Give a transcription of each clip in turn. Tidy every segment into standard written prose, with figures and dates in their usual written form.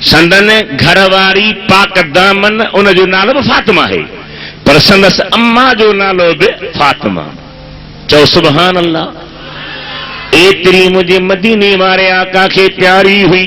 संदन घरवारी पाक दामन उन जो नालो भी फातिमा है, पर संदस अम्मा जो नालो भी फातिमा। चओ सुभान अल्लाह। एतरी मुझे मदीने वारे आका के प्यारी हुई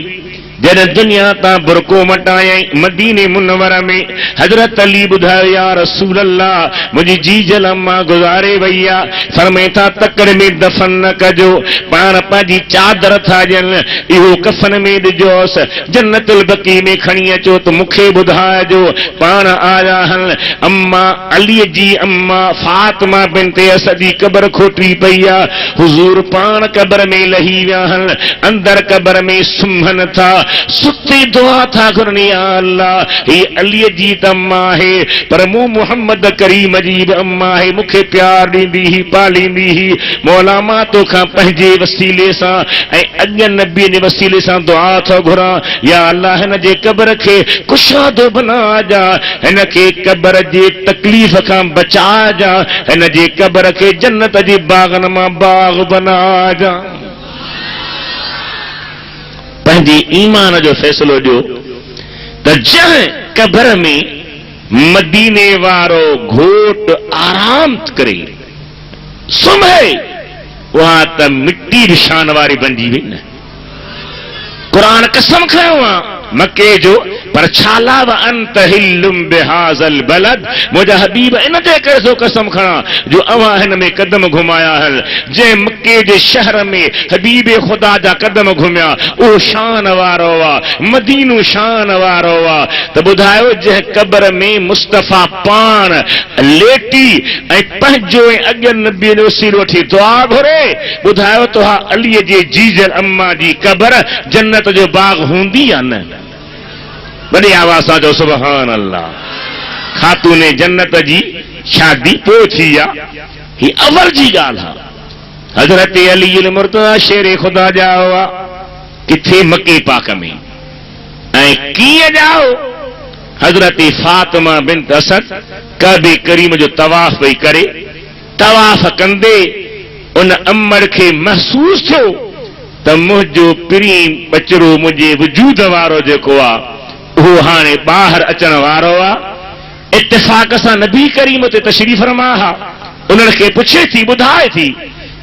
जन दुनिया ता बुरको मटाई मदीने मुनव्वरा में हजरत अली बुधायो या रसूल अल्लाह मुझी जी जल अम्मा गुजारे भैया फरमाए था तकड़ में दफन न कजो पान पाजी चादर था जन इहो कफन में दिजोस जन्नतुल बकी में खणी अचो तो मुखे बुधायो पान आया हल। अम्मा अली जी अम्मा फातिमा बिनते असदी कब्र खोटी पईया हुजूर पान कब्र में लही विया हल। अंदर कब्र में सुम्हन था सुती दुआ था घुरनी अल्लाह ही अली जी अम्मा है पर मु मोहम्मद करीम जी अम्मा है मुखे प्यार दींदी ही पालींदी ही मौला मां तो खां पंहिंजे वसीले सां ऐं अॻियनि नबी जे वसीले सां दुआ थो घुरां या अल्लाह हिन जे कब्र खे कुशादो बना जा हिन खे कब्र जे तकलीफ़ खां बचा जा हिन जे कब्र खे जन्नत जे बागन मां बाग बना जा। पंहिंजे ईमान जो फैसलो ॾियो त जंहिं कब्र में मदीने वारो घोट आराम करे सुम्हे उहा त मिट्टी भी शान वारी बणिजी वई न। कुरान कसम खयो आहे मके जो पर छाला व अंत हिल्लुम बिहाज़ल बलद मुझा हबीब इन ते करे सो कसम खणा जो अवां हिन में कदम घुमाया हल जे मके जे शहर में हबीब खुदा जा कदम घुमिया ओ शान वारो वा मदीनो शान वारो वा। त बुधायो जे कब्र में मुस्तफा पान लेटी ऐं पंहिंजो अॻियनि नबी जो वसीलो वठी दुआ घुरे बुधायो तो अली जे जीजल अम्मा जी कब्र जन्नत जो बाग हूंदी या न। बड़ी आवाज सां जो सुभान अल्लाह। खातूने जन्नत जी शादी पोइ थी आहे ही अवल जी ॻाल्हि आहे। हज़रत अली मुर्तज़ा शेर खुदा जा हुआ किथे मके पाक में ऐं कीअं ॼाओ हज़रत फातिमा बिनत असद काबे करीम जो तवाफ पई करे तवाफ कंदे उन अमर खे महसूस थियो त मुंहिंजो प्रीम बचड़ो मुंहिंजे वजूद वारो जेको आहे उहो हाणे ॿाहिरि अचण वारो आहे। इत्तिफ़ाक़ सां नबी करीम ते तशरीफ़ फरमा हा उन्हनि खे पुछे थी ॿुधाए थी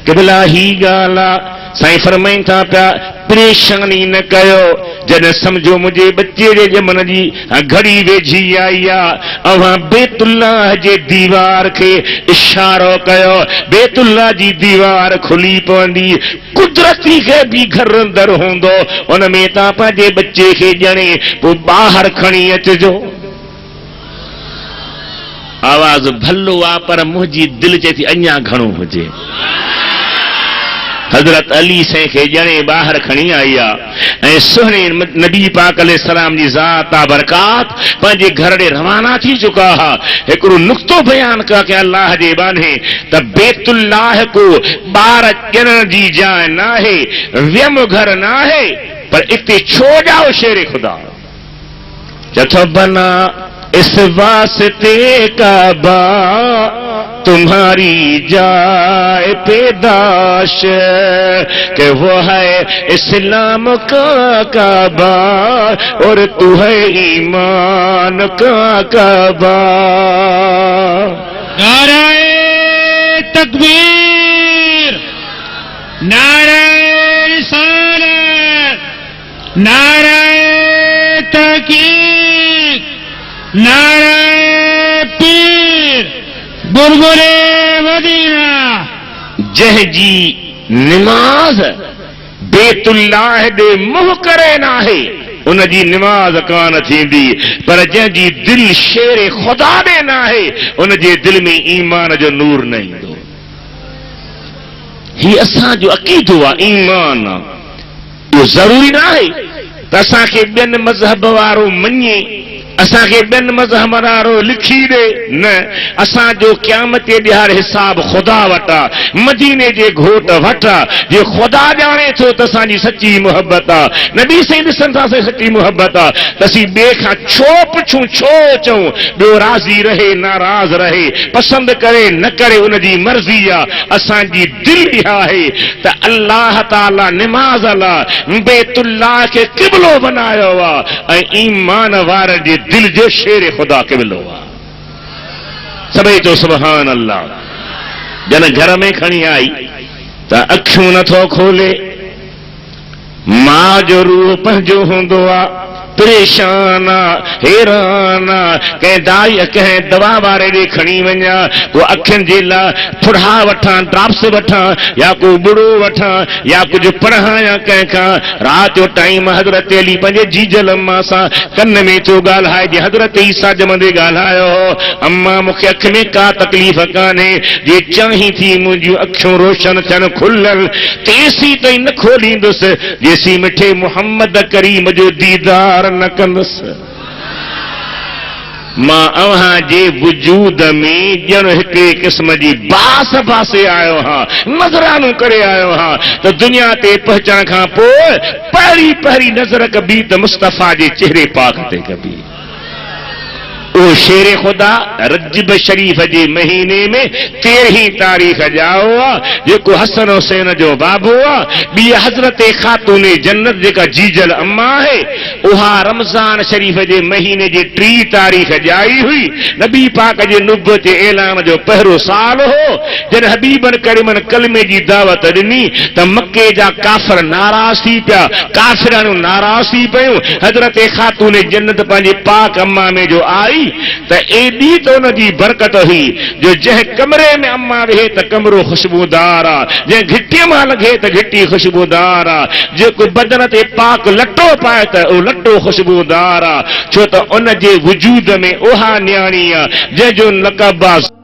कि भला ही ॻाल्हि आहे साईं फरमाइनि था पिया परेशानी न कयो जॾहिं सम्झो मुंहिंजे बचे जे ॼमण जी घड़ी वेझी आई आहे अवां बैतुल्लाह जे दीवार खे इशारो कयो बैतुल्लाह जी दीवार खुली पवंदी कुदरती खे बि घर अंदर हूंदो उन में तव्हां पंहिंजे बचे खे ॼणे पोइ ॿाहिरि खणी अचिजो। आवाज़ भलो आहे पर मुंहिंजी दिलि चए थी अञा घणो हुजे। हजरत अली से खे ॼणे ॿाहिरि खणी आई आहे ऐं सुहिणे नबी पाक अलैहिस्सलाम जी ज़ात बरकात पंहिंजे घर ॾे रवाना थी चुका हा। हिकिड़ो नुक़्तो बयान कयो कि अल्लाह जे बाने त बैतुल्लाह को ॿार ॼणण जी जाइ न आहे वियम घर न आहे पर इते छो ॼाओ शेर खुदा चथो बना इस वास्ते काबा तुम्हारी जाए पैदाश कि वो है इस्लाम का काबा और तू है ईमान का काबा। नारे तकबीर नारे रिसालत नारे तहकीक नारे पीर बुलबुले मदीना। जह जी निमाज बैतुल्लाह दे मुंह करे ना है उन जी निमाज कान थींदी पर जंहिंजी दिल शेर खुदा दे ना है उन जे दिल में ईमान जो नूर न ईंदो। ही असांजो अक़ीदो आहे ईमान आहे। इहो ज़रूरी न आहे त असांखे ॿियनि मज़हब वारो मञे असांखे ॿियनि मज़हब वारो लिखी ॾे न, असांजो क़यामत जे ॾियार हिसाब ख़ुदा वटि आहे, मदीने जे घोट वटि आहे। जे ख़ुदा ॼाणे थो त असांजी सची मुहबत आहे, नबी साईं ॾिसनि था सची मुहबत आहे, त असीं ॿिए खां छो पुछूं, छो चऊं? ॿियो राज़ी रहे नाराज़ रहे, पसंदि करे न करे उनजी मर्ज़ी आहे। असांजी दिलि इहा आहे त अल्लाह ताला निमाज़ लाइ बैतुल्लाह खे क़िबलो बनायो आहे ऐं ईमान वारनि जे दिल जो शेर खुदा क़िबलो आहे। सभई तो सुभान अल्लाह। जन घर में खणी आई त अखियूं नथो खोले, मां जो रूह पंहिंजो हूंदो आहे, परेशान हैरान, कंहिं दाई कंहिं दवा वारे ॾे खणी वञा, को अखियुनि जे लाइ फुड़ा वठां, ड्राप्स वठां, या को बुड़ो वठां, या कुझु पढ़ां या कंहिंखां। राति जो टाइम हज़रत अली पंहिंजे जीजल अम्मा सां कन में थो ॻाल्हाए, जे हज़रत ईसा ॼमंदे ॻाल्हायो हो, अम्मा मूंखे अखि में का तकलीफ़ कान्हे, जे चाहीं थी मुंहिंजियूं अखियूं रोशन थियनि खुलियल, तेसीं ताईं न खोलींदुसि जेसीं मिठे मुहम्मद करीम जो दीदार न कंदुसि। मां अव्हां जे वजूद में ॼण हिकिड़े क़िस्म जी बास बासे आयो हां, नज़रानो करे आयो हां, त दुनिया ते पहुचण खां पोइ पहिरीं पहिरीं नज़र कबी त मुस्तफ़ा जे चेहरे पाक ते कबी। वो शेर खुदा रजब शरीफ जे महीने में 13 तारीख़ जाओ जेको हसन हुसैन जो बाबू आहे। ॿी हज़रत खातून जन्नत जेका जीजल अम्मा है, उहा रमज़ान शरीफ जे महीने जे 3 तारीख़ जाई हुई। नबी पाक जे नुबुवत ऐलान जो पहिरो साल हो जन हबीबन करीमन कलमे जी दावत ॾिनी त मक्के जा काफ़िर नाराज़ थी पिया, काफ़िराणियूं नाराज़ थी पियूं। हज़रत खातून जन्नत पंहिंजे पाक अम्मा में जो आई त एॾी त उनजी बरकत हुई जो जंहिं कमरे में अम्मा वेहे त कमरो खुशबूदार आहे, जंहिं घिटीअ मां लॻे त घिटी खुशबूदार आहे, जेको बदन ते पाक लटो पाए त उहो लटो खुशबूदार आहे, छो त उन जे वजूद में उहा न्याणी आहे जंहिंजो लक़ब आहे